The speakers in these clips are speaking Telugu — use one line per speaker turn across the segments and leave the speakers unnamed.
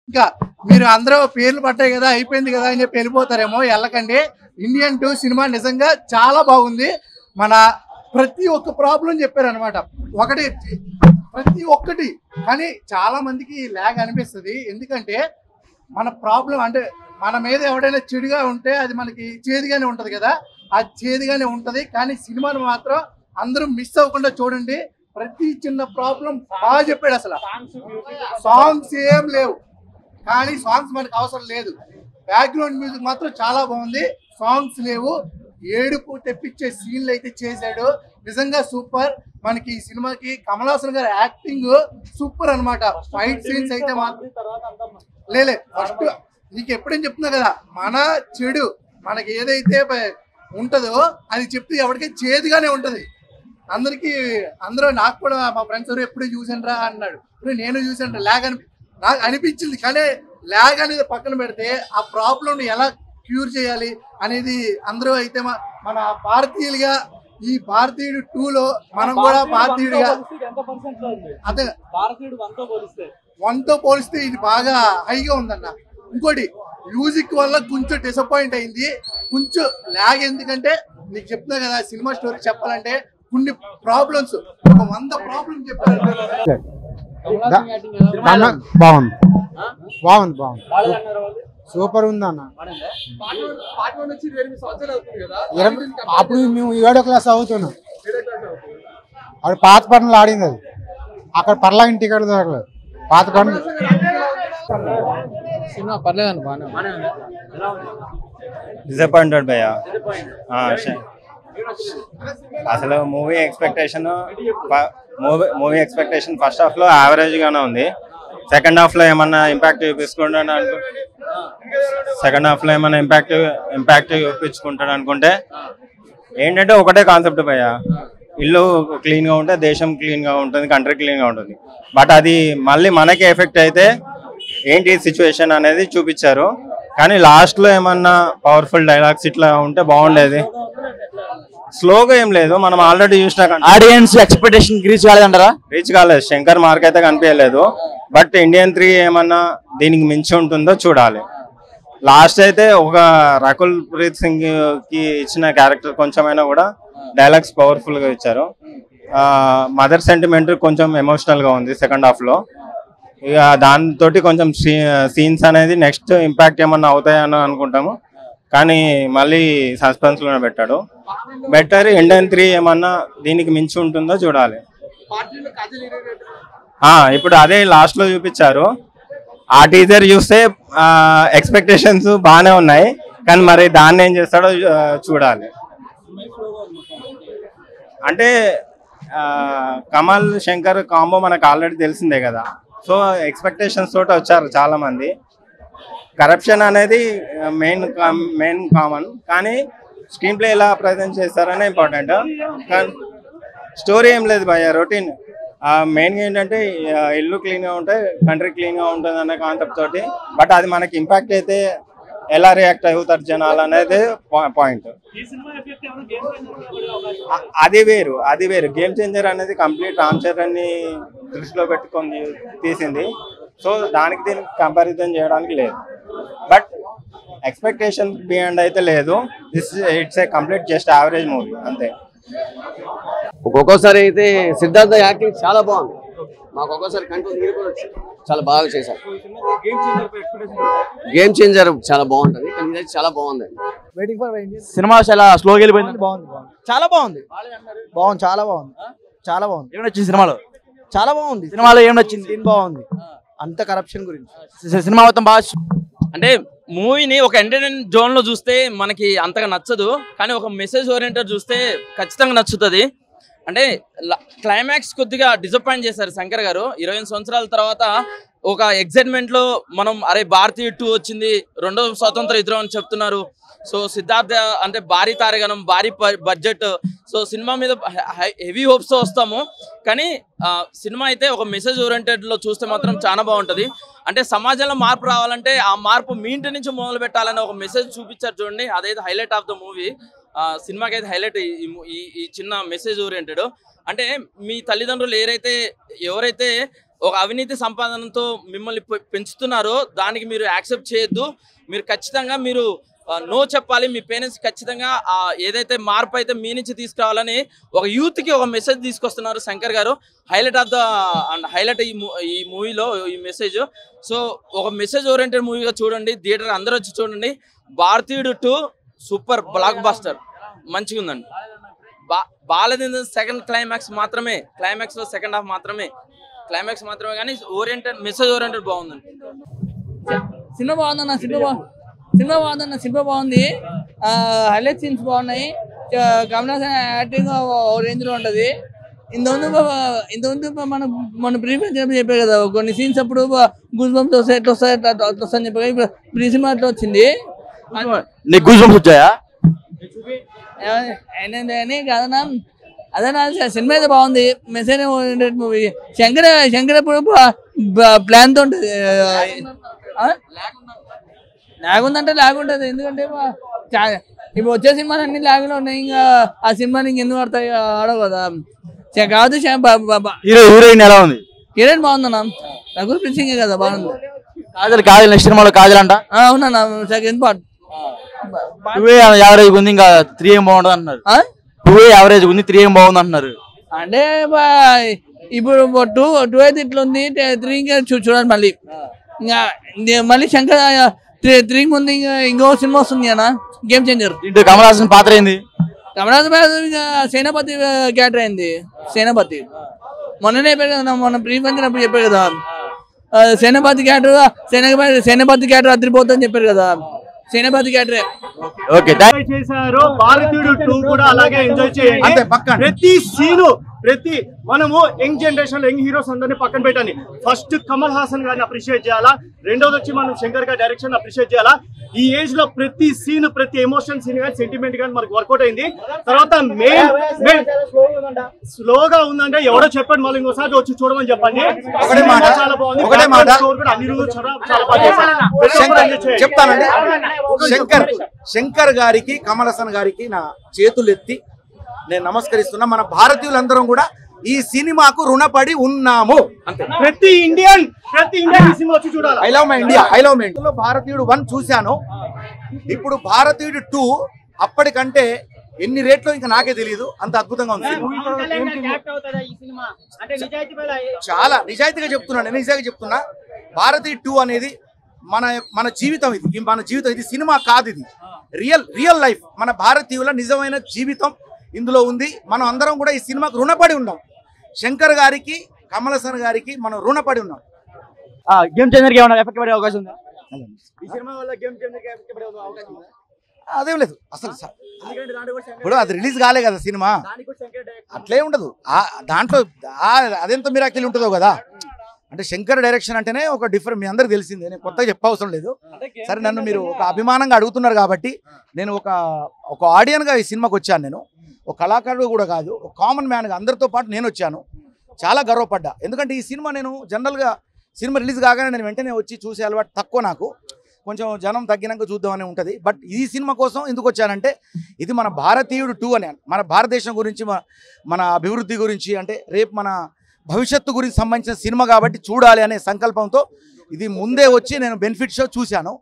ఇంకా మీరు అందరూ పేర్లు పట్టాయి కదా, అయిపోయింది కదా అని చెప్పి వెళ్ళిపోతారేమో. వెళ్ళకండి. ఇండియన్ 2 సినిమా నిజంగా చాలా బాగుంది. మన ప్రతి ఒక్క ప్రాబ్లం చెప్పారనమాట. ఒకటి ప్రతి ఒక్కటి. కానీ చాలా మందికి ల్యాగ్ అనిపిస్తుంది. ఎందుకంటే మన ప్రాబ్లం అంటే మన మీద ఎవడైనా చెడుగా ఉంటే అది మనకి చేదుగానే ఉంటుంది కదా, అది చేదుగానే ఉంటుంది. కానీ సినిమాను మాత్రం అందరూ మిస్ అవ్వకుండా చూడండి. ప్రతి చిన్న ప్రాబ్లం బాగా చెప్పాడు. అసలు సాంగ్స్ ఏం లేవు, కానీ సాంగ్స్ మనకు అవసరం లేదు. బ్యాక్గ్రౌండ్ మ్యూజిక్ మాత్రం చాలా బాగుంది. సాంగ్స్ లేవు, ఏడుపు తెప్పించే సీన్లు అయితే చేశాడు. నిజంగా సూపర్. మనకి ఈ సినిమాకి కమల్ హాసన్ గారి యాక్టింగ్ సూపర్ అనమాట. ఫైట్ సీన్స్ అయితే మాత్రం లేలే. ఫస్ట్ నీకు ఎప్పుడేం చెప్తున్నా కదా, మన చెడు మనకి ఏదైతే ఉంటుందో అది చెప్తే ఎవరికీ చేదుగానే ఉంటుంది. అందరూ నాకు కూడా మా ఫ్రెండ్స్ ఎవరు ఎప్పుడు చూసాను రా అన్నాడు. ఇప్పుడు నేను చూసాను. నాకు అనిపించింది. కానీ ల్యాగ్ అనేది పక్కన పెడితే ఆ ప్రాబ్లం ఎలా క్యూర్ చేయాలి అనేది అందరూ అయితే మన భారతీయులుగా ఈ భారతీయుడు 2లో మనం కూడా భారతీయుడిగా అదే 1తో పోలిస్తే ఇది బాగా హైగా ఉందన్న. ఇంకోటి మ్యూజిక్ వల్ల కొంచెం డిసప్పాయింట్ అయింది, కొంచెం ల్యాగ్. ఎందుకంటే నీకు చెప్తున్నా కదా, సినిమా స్టోరీ చెప్పాలంటే కొన్ని ప్రాబ్లమ్స్, ఒక 100 ప్రాబ్లమ్స్ చెప్పారు.
బాగుంది బాగుంది బాగుంది సూపర్ ఉంది అన్న. అప్పుడు మేము 7వ క్లాస్ అవుతున్నాం. అది పాత పనులు ఆడింది. అది అక్కడ పర్లా టికెట్ దొరకలేదు. పాత పనులు
సినిమా పర్లేదండి, బాగానే
డిసప్పాయింటెడ్ భయ్యా. అసలు మూవీ ఎక్స్పెక్టేషన్ ఫస్ట్ హాఫ్ లో యావరేజ్ గానే ఉంది. సెకండ్ హాఫ్ లో ఏమన్నా ఇంపాక్ట్ చూపించుకుంటాడు అనుకుంటే ఏంటంటే ఒకటే కాన్సెప్ట్ భయ్యా, ఇల్లు క్లీన్ గా ఉంటే దేశం క్లీన్ గా ఉంటుంది, కంట్రీ క్లీన్ గా ఉంటుంది. బట్ అది మళ్ళీ మనకి ఎఫెక్ట్ అయితే ఏంటి సిచ్యువేషన్ అనేది చూపించారు. కానీ లాస్ట్ లో ఏమన్నా పవర్ఫుల్ డైలాగ్స్ ఇట్లా ఉంటే బాగుండేది. స్లోగా ఏం లేదు, మనం ఆల్రెడీ చూసినా.
ఆడియన్స్ ఎక్స్పెక్టేషన్ రీచ్ కాలేదు. శంకర్ మార్క్ అయితే కనిపించలేదు. బట్ ఇండియన్ 3 ఏమన్నా దీనికి మించి ఉంటుందో చూడాలి. లాస్ట్ అయితే ఒక రకుల్ ప్రీత్ సింగ్ కి ఇచ్చిన క్యారెక్టర్ కొంచెమైనా కూడా డైలాగ్స్ పవర్ఫుల్ గా ఇచ్చారు. మదర్ సెంటిమెంట్ కొంచెం ఎమోషనల్ గా ఉంది సెకండ్ హాఫ్ లో. ఇక దాంతో కొంచెం సీన్స్ అనేది నెక్స్ట్ ఇంపాక్ట్ ఏమన్నా అవుతాయని అనుకుంటాము. కానీ మళ్ళీ సస్పెన్స్ లోనే పెట్టాడు. బెటర్ ఇండియన్ 3 ఏమన్నా దీనికి మించి ఉంటుందో చూడాలి. ఇప్పుడు అదే లాస్ట్ లో చూపించారు. ఆ టీజర్ చూస్తే ఎక్స్పెక్టేషన్స్ బాగానే ఉన్నాయి, కానీ మరి దాన్ని ఏం చేస్తాడో చూడాలి. అంటే కమల్ శంకర్ కాంబో మనకు ఆల్రెడీ తెలిసిందే కదా. సో ఎక్స్పెక్టేషన్స్ తోటి వచ్చారు చాలా మంది. కరప్షన్ అనేది మెయిన్ కామన్, కానీ స్క్రీన్ ప్లే ఎలా ప్రజెంట్ చేస్తారనే ఇంపార్టెంట్. కానీ స్టోరీ ఏం లేదు భయ్య, రొటీన్. మెయిన్గా ఏంటంటే ఇల్లు క్లీన్గా ఉంటే కంట్రీ క్లీన్గా ఉంటుంది అనే కాన్సెప్ట్ తోటి. బట్ అది మనకి ఇంపాక్ట్ అయితే ఎలా రియాక్ట్ అవుతారు జనాలు అనేది పాయింట్. అది వేరు. గేమ్ చేంజర్ అనేది కంప్లీట్ రామ్ చరణ్ని దృష్టిలో పెట్టుకొని తీసింది. సో దానికి దీనికి కంపారిజన్ చేయడానికి లేదు. బట్ ఎక్స్పెక్టేషన్ బియాండ్ అయితే లేదు. It's a complete just average movie అంతే.
ఒక్కొక్కసారి అయితే సిద్ధార్థ యాక్టింగ్ చాలా బాగుంది. మాకు ఒక్కొక్కసారి కంట్రోల్ కూడా చాలా బాగా చేశారు. గేమ్ చేంజర్ చాలా బాగుంటది, కానీ ఇది చాలా బాగుంది.
సినిమా చాలా స్లోగా వెళ్ళిపోయింది.
చాలా బాగుంది.
ఏం నచ్చింది సినిమాలో?
చాలా బాగుంది.
సినిమాలో ఏం నచ్చింది?
బాగుంది. అంత కరప్షన్ గురించి
సినిమా మొత్తం బాగా.
అంటే మూవీని ఒక ఎంటర్టైన్మెంట్ జోన్ లో చూస్తే మనకి అంతగా నచ్చదు, కానీ ఒక మెసేజ్ ఓరియంటెడ్ చూస్తే ఖచ్చితంగా నచ్చుతుంది. అంటే క్లైమాక్స్ కొద్దిగా డిసప్పాయింట్ చేశారు శంకర్ గారు. 20 సంవత్సరాల తర్వాత ఒక ఎక్సైట్మెంట్ లో మనం అరే భారతీయ 2 వచ్చింది, 2వ స్వాతంత్ర యుద్ధం అని చెప్తున్నారు. సో సిద్ధార్థ అంటే భారీ తారగణం, భారీ బడ్జెట్. సో సినిమా మీద హెవీ హోప్స్ తో వస్తాము, కానీ సినిమా అయితే ఒక మెసేజ్ ఓరియంటెడ్ లో చూస్తే మాత్రం చాలా బాగుంటది. అంటే సమాజంలో మార్పు రావాలంటే ఆ మార్పు మీ ఇంటి నుంచి మొదలు పెట్టాలని ఒక మెసేజ్ చూపించారు చూడండి. అదైతే హైలైట్ ఆఫ్ ద మూవీ. సినిమాకి అయితే హైలైట్ ఈ చిన్న మెసేజ్ ఓరియంటెడ్. అంటే మీ తల్లిదండ్రులు ఎవరైతే ఒక అవినీతి సంపాదనతో మిమ్మల్ని పెంచుతున్నారో దానికి మీరు యాక్సెప్ట్ చేయొద్దు. మీరు ఖచ్చితంగా మీరు నో చెప్పాలి. మీ పేరెంట్స్ ఖచ్చితంగా ఏదైతే మార్పు అయితే మీ నుంచి తీసుకురావాలని ఒక యూత్కి ఒక మెసేజ్ తీసుకొస్తున్నారు శంకర్ గారు. Highlight of the and highlight ఈ మూవీలో ఈ మెసేజ్. సో ఒక మెసేజ్ ఓరియంటెడ్ మూవీగా చూడండి, థియేటర్ అందరూ వచ్చి చూడండి. భారతీయుడు 2 సూపర్ బ్లాక్ బస్టర్, మంచిగా ఉందండి. బాలదేంద్ర సెకండ్ క్లైమాక్స్ మాత్రమే, క్లైమాక్స్లో సెకండ్ హాఫ్ మాత్రమే, క్లైమాక్స్ మాత్రమే కానీ ఓరియంటెడ్ మెసేజ్ ఓరియంటెడ్ బాగుందండి.
సినిమా బాగుందన్న, సినిమా బాగుంది. హైలైట్ సీన్స్ బాగున్నాయి. కమలాసన్ యాక్టింగ్ రేంజ్లో ఉంటుంది. ఇంతకుముందు మన ప్రీవియస్ చెప్పారు కదా, కొన్ని సీన్స్ అప్పుడు గూస్ బంప్స్ వస్తాయి, ఎట్లా వస్తాయని చెప్పారు. ఇప్పుడు ప్రీ సినిమా అట్లా వచ్చింది.
నీకు గూస్ బంప్స్ వచ్చాయా?
కాదన్నా, అదేనా సినిమా అయితే బాగుంది. Message oriented movie. శంకర్ ఎప్పుడు ప్లాన్తో ఉంటుంది. లాగుందంటే లాగుంటుంది, ఎందుకంటే ఇప్పుడు వచ్చే సినిమాలు అన్ని లాగులో ఉన్నాయి. ఇంకా ఆ సినిమాని ఇంకెందుకు ఆడతాయి, ఆడవు కదా. కాదు
హీరోయిన్ ఎలా ఉంది?
హీరోయిన్ బాగుందన్నా, రఘుల్ ప్రీత్ సింగ్ కదా, బాగుంది.
కాజల్ నెక్స్ట్ సినిమాలో కాజల్ అంట.
అవునన్నా, సెకండ్ పార్ట్
యావరేజ్ ఉంది, ఇంకా 3 ఏం బాగుంటుంది అంటున్నారు. 2 యావరేజ్ ఉంది, 3 ఏం బాగుంది అంటున్నారు.
అంటే ఇప్పుడు 2 అయితే ఇట్లా ఉంది, 3 ఇంకా చూడండి. మళ్ళీ ఇంకా మళ్ళీ శంకర్ 3 ముందు ఇంకో సినిమా వస్తుంది అన్న, గేమ్ చేంజర్.
కమల్ హాసన్ పాత్ర ఏంది?
కమల్ హాసన్ ఇంకా సేనాపతి క్యారెక్టర్ అయింది. సేనాపతి మొన్ననే చెప్పారు కదా, మొన్న ప్రీ ఫంక్షన్ అప్పుడు చెప్పారు కదా, సేనాపతి క్యారెక్టర్ అదిరిపోతుందని చెప్పారు కదా, సేనాపతి క్యారెక్టరే.
చేశారు. భారతీయుడు 2 కూడా అలాగే ఎంజాయ్ చేయండి. ప్రతి సీను, ప్రతి మనము యంగ్ జనరేషన్ యంగ్ హీరోస్ అందరినీ పక్కన పెట్టండి. ఫస్ట్ కమల్ హాసన్ గారిని అప్రిషియేట్ చేయాలా, రెండోది వచ్చి మనం శంకర్ గారి డైరెక్షన్ అప్రిషియేట్ చేయాలా. ఈ ఏజ్ లో ప్రతి సీన్, ప్రతి ఎమోషన్ సీన్ కానీ సెంటిమెంట్ కానీ మనకు వర్కౌట్ అయింది. తర్వాత మెయిన్ స్లోగా ఉందంటే ఎవడో చెప్పండి, మళ్ళీ ఇంకోసారి వచ్చి చూడమని చెప్పండి. చాలా బాగుంది.
చెప్తానండి, శంకర్ గారికి కమల్ హాసన్ గారికి నా చేతులెత్తి నేను నమస్కరిస్తున్నా. మన భారతీయులందరం కూడా ఈ సినిమాకు రుణపడి ఉన్నాము.
ప్రతి ఇండియన్ సినిమా వచ్చి చూడాలి.
I love my India, I love my India. భారతీయుడు 1 చూశాను, ఇప్పుడు భారతీయుడు 2 అప్పటికంటే ఎన్ని రేట్లో ఇంకా నాకే తెలియదు, అంత అద్భుతంగా ఉంది. చాలా నిజాయితీగా చెప్తున్నా, నేను నిజంగా చెప్తున్నా. భారతీయ 2 అనేది మన జీవితం, ఇది మన జీవితం, ఇది సినిమా కాదు, ఇది రియల్ లైఫ్. మన భారతీయుల నిజమైన జీవితం ఇందులో ఉంది. మనం అందరం కూడా ఈ సినిమాకు రుణపడి ఉన్నాం. శంకర్ గారికి, కమల్ హాసన్ గారికి మనం రుణపడి ఉన్నాం.
గేమ్ చేంజర్ కి ఏమైనా ఎఫెక్ట్ పడే అవకాశం ఉందా?
ఈ సినిమా వల్ల గేమ్ చేంజర్ కి ఎఫెక్ట్ పడే అవకాశం ఉందా?
అదేం లేదు అసలు. ఇప్పుడు అది రిలీజ్ కాలే కదా సినిమా, అట్లే ఉండదు. దాంట్లో అదెంత మిరాకిల్ ఉంటుందో కదా. అంటే శంకర్ డైరెక్షన్ అంటేనే ఒక డిఫరెంట్, మీ అందరికి తెలిసిందే, నేను కొత్తగా చెప్పవసరం లేదు. సరే, నన్ను మీరు ఒక అభిమానంగా అడుగుతున్నారు కాబట్టి నేను ఒక ఆడియన్గా ఈ సినిమాకి వచ్చాను. నేను ఒక కళాకారుడు కూడా కాదు, ఒక కామన్ మ్యాన్గా అందరితో పాటు నేను వచ్చాను. చాలా గర్వపడ్డా, ఎందుకంటే ఈ సినిమా నేను జనరల్గా సినిమా రిలీజ్ కాగానే నేను వెంటనే వచ్చి చూసే అలవాటు తక్కువ నాకు. కొంచెం జనం తగ్గినాక చూద్దామని ఉంటుంది. బట్ ఈ సినిమా కోసం ఎందుకు వచ్చానంటే, ఇది మన భారతీయుడు 2 అని, మన భారతదేశం గురించి, మన అభివృద్ధి గురించి, అంటే రేపు మన భవిష్యత్తు గురించి సంబంధించిన సినిమా కాబట్టి చూడాలి అనే సంకల్పంతో ఇది ముందే వచ్చి నేను బెనిఫిట్ షో చూశాను.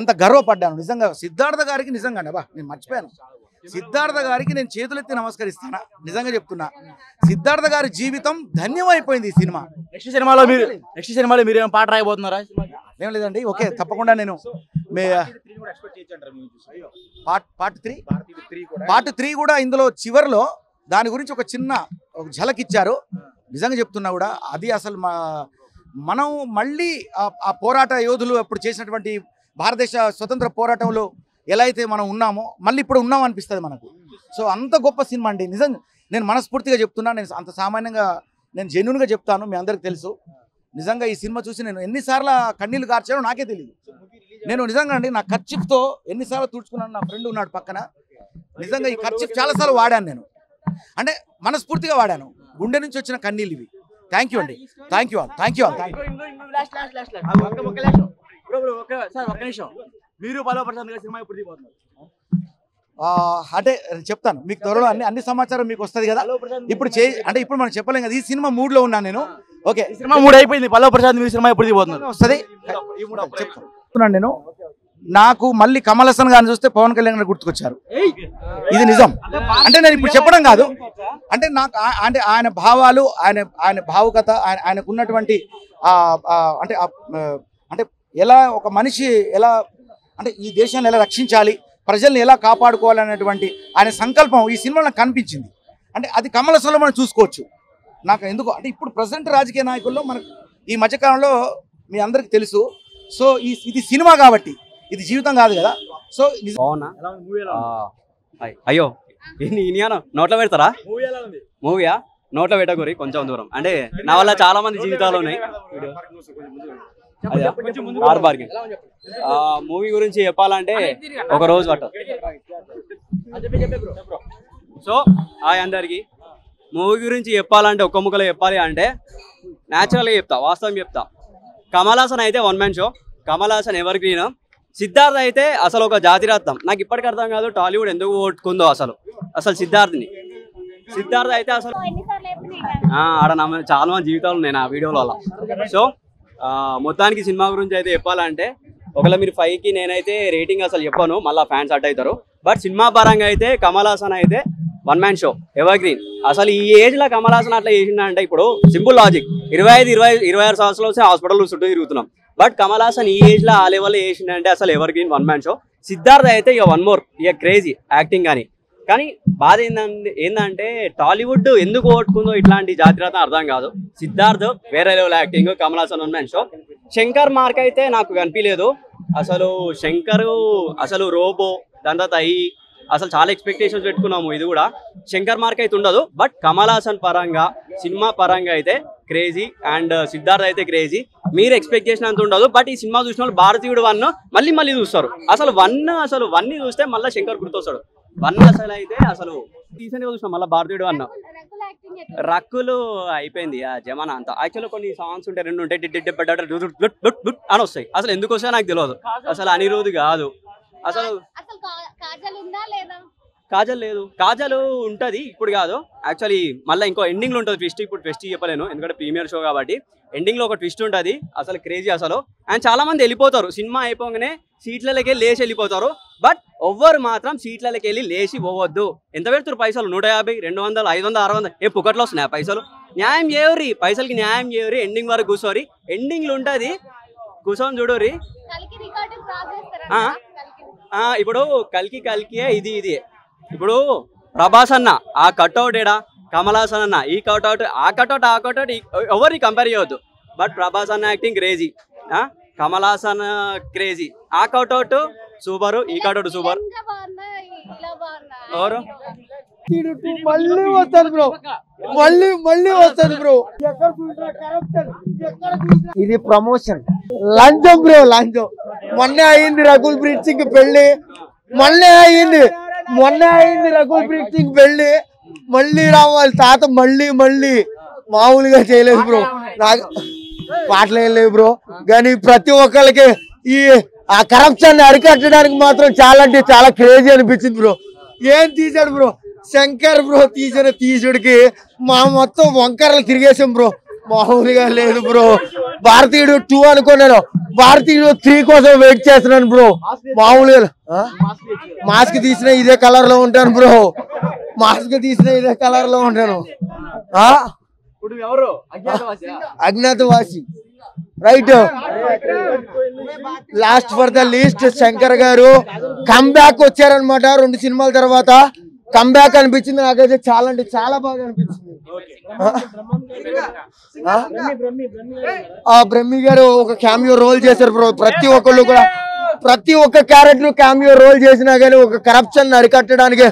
అంత గర్వపడ్డాను నిజంగా. సిద్ధార్థ గారికి నిజంగా నేను మర్చిపోయాను, సిద్ధార్థ గారికి నేను చేతులెత్తి నమస్కరిస్తాను. నిజంగా చెప్తున్నా, సిద్ధార్థ గారి జీవితం ధన్యమైపోయింది ఈ సినిమా.
నెక్స్ట్ సినిమాలో మీరు ఏమైనా పాట రాయబోతున్నారా?
ఏం లేదండి, ఓకే, తప్పకుండా. నేను పార్ట్ 3 కూడా ఇందులో చివరిలో దాని గురించి ఒక చిన్న ఝలక్ ఇచ్చారు. నిజంగా చెప్తున్నా కూడా అది అసలు మనం మళ్ళీ ఆ పోరాట యోధులు అప్పుడు చేసినటువంటి భారతదేశ స్వతంత్ర పోరాటంలో ఎలా అయితే మనం ఉన్నామో మళ్ళీ ఇప్పుడు ఉన్నాం అనిపిస్తుంది మనకు. సో అంత గొప్ప సినిమా అండి. నిజంగా నేను మనస్ఫూర్తిగా చెప్తున్నా, నేను అంత సామాన్యంగా నేను జెన్యూన్గా చెప్తాను, మీ అందరికి తెలుసు. నిజంగా ఈ సినిమా చూసి నేను ఎన్నిసార్లు కన్నీళ్ళు కార్చానో నాకే తెలియదు. నేను నిజంగా అండి నా ఖర్చుతో ఎన్నిసార్లు తుడుచుకున్నాను. నా ఫ్రెండ్ ఉన్నాడు పక్కన, నిజంగా ఈ ఖర్చు చాలాసార్లు వాడాను నేను, అంటే మనస్ఫూర్తిగా వాడాను. గుండె నుంచి వచ్చిన కన్నీళ్ళు ఇవి. థ్యాంక్ యూ అండి, థ్యాంక్ యూ ఆల్.
మీరు బలపరచాలి సినిమా ఎప్పుడు దిగుతున్నారు?
అంటే చెప్తాను మీకు త్వరలో, అన్ని సమాచారం మీకు వస్తుంది కదా. ఇప్పుడు అంటే ఇప్పుడు మనం చెప్పలేం కదా. ఈ సినిమా మూడ్లో ఉన్నాను నేను. ఓకే
సినిమా 3 అయిపోయింది. పల్లవ్ ప్రశాంత్ మీ సినిమా ఎప్పుడు దిగిపోతున్నారు?
వస్తుంది చెప్తున్నాను నేను. నాకు మళ్ళీ కమల్ హాసన్ గారిని చూస్తే పవన్ కళ్యాణ్ గారు గుర్తుకొచ్చారు. ఇది నిజం. అంటే నేను ఇప్పుడు చెప్పడం కాదు, అంటే నాకు అంటే ఆయన భావాలు, ఆయన భావుకత, ఆయనకు ఉన్నటువంటి అంటే అంటే ఎలా ఒక మనిషి ఎలా అంటే ఈ దేశాన్ని ఎలా రక్షించాలి, ప్రజల్ని ఎలా కాపాడుకోవాలనేటువంటి ఆయన సంకల్పం ఈ సినిమాలో నాకు కనిపించింది. అంటే అది కమల్ హాసన్లో మనం చూసుకోవచ్చు. నాకు ఎందుకు అంటే ఇప్పుడు ప్రజెంట్ రాజకీయ నాయకుల్లో మనకు ఈ మధ్యకాలంలో మీ అందరికి తెలుసు. సో ఇది సినిమా కాబట్టి ఇది జీవితం కాదు కదా. సో
అయ్యో ఇనియాను నోట్లో పెడతారా? మూవీయా? నోట్లో పెట్టకూరి కొంచెం దూరం. అంటే నా వల్ల చాలా మంది జీవితాలు ఉన్నాయి. మూవీ గురించి చెప్పాలంటే ఒక రోజు పట్టదు. సో అందరికి మూవీ గురించి చెప్పాలంటే ఒక్క ముక్కలో చెప్పాలి అంటే న్యాచురల్గా చెప్తా, వాస్తవం చెప్తా. కమల్ హాసన్ అయితే 1 man show. Kamal Haasan ever green. Siddharth అయితే అసలు ఒక జాతిరత్నం. నాకు ఇప్పటికీ అర్థం కాదు టాలీవుడ్ ఎందుకు ఓట్టుకుందో అసలు సిద్ధార్థ్ని. సిద్ధార్థ్ అయితే అసలు ఆడ చాలా మంది జీవితాలు ఉన్నాయి నా వీడియోల వల్ల. సో మొత్తానికి సినిమా గురించి అయితే చెప్పాలంటే ఒకవేళ మీరు 5కి నేనైతే రేటింగ్ అసలు చెప్పను, మళ్ళీ ఫ్యాన్స్ అట్ అవుతారు. బట్ సినిమా పరంగా అయితే కమల్ హాసన్ అయితే 1 మ్యాన్ షో, ఎవర్ గ్రీన్. అసలు ఈ ఏజ్లో కమల్ హాసన్ అట్లా చేసిందంటే ఇప్పుడు సింపుల్ లాజిక్, 25-26 సంవత్సరాలు వస్తే హాస్పిటల్ చుట్టూ తిరుగుతున్నాం. బట్ కమల్ హాసన్ ఈ ఏజ్లో ఆ లెవెల్లో చేసిందంటే అసలు ever green 1 man show. Siddharth అయితే ఇక 1 మోర్, ఇక క్రేజీ యాక్టింగ్ కానీ బాధ ఏంటంటే టాలీవుడ్ ఎందుకు ఓట్టుకుందో ఇట్లాంటి జాతిరత్నం అర్థం కాదు. సిద్ధార్థ్ వేరే level acting, Kamal Haasan 1 man show. Shankar mark అయితే నాకు కనిపించలేదు అసలు. శంకర్ అసలు రోబో, దాని తర్వాత అసలు చాలా ఎక్స్పెక్టేషన్స్ పెట్టుకున్నాము. ఇది కూడా శంకర్ మార్క్ అయితే ఉండదు. బట్ కమల్ హాసన్ పరంగా సినిమా పరంగా అయితే క్రేజీ అండ్ సిద్ధార్థ్ అయితే క్రేజీ. మీరు ఎక్స్పెక్ట్ చేసినంత ఉండదు. బట్ ఈ సినిమా చూసిన వాళ్ళు భారతీయుడు 1 మళ్ళీ చూస్తారు. అసలు 1 చూస్తే మళ్ళీ శంకర్ గుర్తొస్తాడు. 1 అసలు అయితే అసలు రీసెంట్గా చూసినాం మళ్ళీ భారతీయుడు 1. రక్కులు అయిపోయింది ఆ జమానా అంతా. యాక్చువల్గా కొన్ని సాంగ్స్ ఉంటాయి, 2 ఉంటాయి, అని వస్తాయి. అసలు ఎందుకు వస్తాయో నాకు తెలియదు. అసలు అనిరుద్ కాదు అసలు. కాజల్ లేదు, కాజల్ ఉంటుంది ఇప్పుడు కాదు. యాక్చువల్లీ మళ్ళీ ఇంకో ఎండింగ్లో ఉంటుంది ట్విస్ట్. ఇప్పుడు ట్విస్ట్ చెప్పలేను ఎందుకంటే ప్రీమియర్ షో కాబట్టి. ఎండింగ్లో ఒక ట్విస్ట్ ఉంటుంది అసలు క్రేజీ అసలు. అండ్ చాలా మంది వెళ్ళిపోతారు సినిమా అయిపోగానే, సీట్లకి లేచి వెళ్ళిపోతారు. బట్ ఎవ్వరు మాత్రం సీట్లకి వెళ్ళి లేచి పోవద్దు. ఎంత పెడతారు పైసలు? 150, 200, 500, 600 పుక్కట్లో వస్తున్నాయి పైసలు. న్యాయం చేయరు, పైసలకి న్యాయం చేయరు. ఎండింగ్ వరకు కూర్చోరి, ఎండింగ్లో ఉంటుంది కూర్చొని చూడరి. ఇప్పుడు కల్కియే ఇది ఇప్పుడు ప్రభాస్ అన్న ఆ కట్అవుట్ ఏడా, కమల్ హాసన్ అన్న ఈ కట్అవుట్, ఆ కట్అవుట్ ఎవరిని కంపేర్ చేయవద్దు. బట్ ప్రభాస్ అన్న acting crazy, Kamal Haasan crazy. ఆ కట్అవుట్ సూపర్, ఈ కట్అవుట్ సూపర్. ఎవరు
మళ్ళీ వస్తారు బ్రో, మళ్ళీ వస్తారు బ్రో. ఇది ప్రమోషన్, లంచం బ్రో, లంచం. మొన్నే అయింది రకుల్ ప్రీత్ సింగ్ పెళ్లి, మొన్నే అయింది రకుల్ ప్రీత్ సింగ్ పెళ్లి. మళ్ళీ రావాలి తాత, మళ్ళీ మామూలుగా చేయలేదు బ్రో. నాకు పాటలు ఏం లేవు బ్రో, కానీ ప్రతి ఒక్కరికి ఆ కరప్షన్ అరికట్టడానికి మాత్రం చాలా అంటే చాలా క్రేజీ అనిపించింది బ్రో. ఏం తీసాడు బ్రో శంకర్ బ్రో, తీసిన తీసుడికి మా మొత్తం వంకరలు తిరిగేసాం బ్రో. మామూలుగా లేదు బ్రో. భారతీయుడు 2 అనుకున్నాను, భారతీయుడు 3 కోసం వెయిట్ చేస్తున్నాను బ్రో. మామూలుగా మాస్క్ తీసిన ఇదే కలర్ లో ఉంటాను bro, Agnyaathavaasi right. Last for the least Shankar గారు కమ్బ్యాక్ వచ్చారనమాట. 2 సినిమాల తర్వాత కమ్బ్యాక్ అనిపించింది నాకైతే. చాలా అంటే చాలా బాగా అనిపించింది. బ్రహ్మి గారు ఒక క్యామియో రోల్ చేశారు బ్రో. ప్రతి ఒక్కళ్ళు కూడా ప్రతి ఒక్క క్యారెక్టర్ క్యామియో రోల్ చేసినా కానీ ఒక కరప్షన్ అరికట్టడానికి,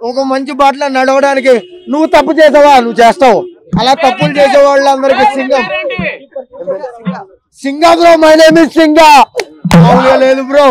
ఒక మంచి బాటలో నడవడానికి. నువ్వు తప్పు చేసావా, నువ్వు చేస్తావు. అలా తప్పులు చేసే వాళ్ళందరికీ Singa bro. My name is Singa. లేదు బ్రో.